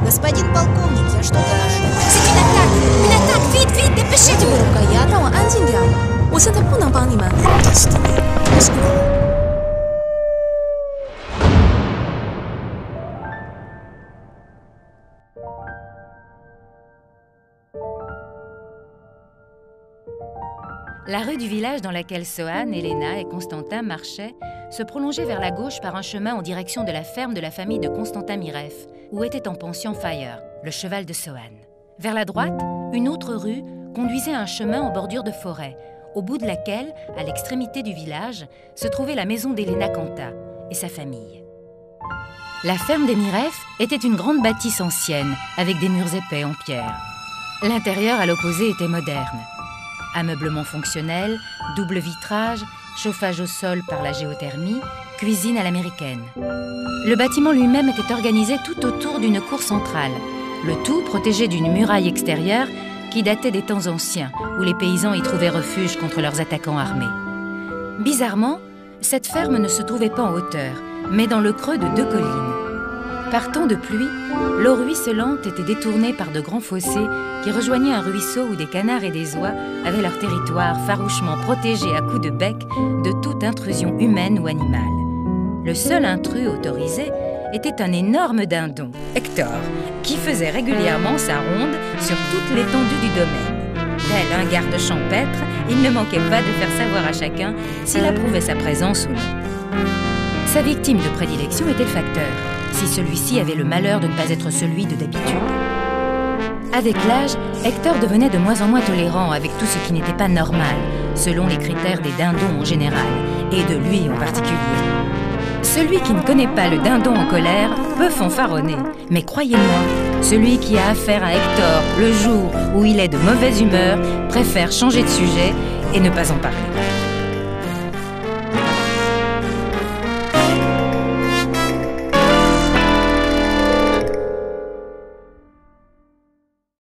Господин полковник, я что-то нашел. C'est une attaque! Vite, vite, dépêchez-vous! 这位老高呀，让我安静点，我现在不能帮你们。Destiny is gone. La rue du village dans laquelle Sohan, Elena et Constantin marchaient se prolongeait vers la gauche par un chemin en direction de la ferme de la famille de Constantin Miref, où était en pension Fire, le cheval de Sohan. Vers la droite, une autre rue conduisait à un chemin en bordure de forêt, au bout de laquelle, à l'extrémité du village, se trouvait la maison d'Elena Kanta et sa famille. La ferme des Miref était une grande bâtisse ancienne, avec des murs épais en pierre. L'intérieur, à l'opposé, était moderne. Ameublement fonctionnel, double vitrage, chauffage au sol par la géothermie, cuisine à l'américaine. Le bâtiment lui-même était organisé tout autour d'une cour centrale, le tout protégé d'une muraille extérieure qui datait des temps anciens, où les paysans y trouvaient refuge contre leurs attaquants armés. Bizarrement, cette ferme ne se trouvait pas en hauteur, mais dans le creux de 2 collines. Par temps de pluie, l'eau ruisselante était détournée par de grands fossés qui rejoignaient un ruisseau où des canards et des oies avaient leur territoire farouchement protégé à coups de bec de toute intrusion humaine ou animale. Le seul intrus autorisé était un énorme dindon, Hector, qui faisait régulièrement sa ronde sur toute l'étendue du domaine. Tel un garde champêtre, il ne manquait pas de faire savoir à chacun s'il approuvait sa présence ou non. Sa victime de prédilection était le facteur, si celui-ci avait le malheur de ne pas être celui de d'habitude. Avec l'âge, Hector devenait de moins en moins tolérant avec tout ce qui n'était pas normal, selon les critères des dindons en général, et de lui en particulier. Celui qui ne connaît pas le dindon en colère peut fanfaronner, mais croyez-moi, celui qui a affaire à Hector le jour où il est de mauvaise humeur préfère changer de sujet et ne pas en parler.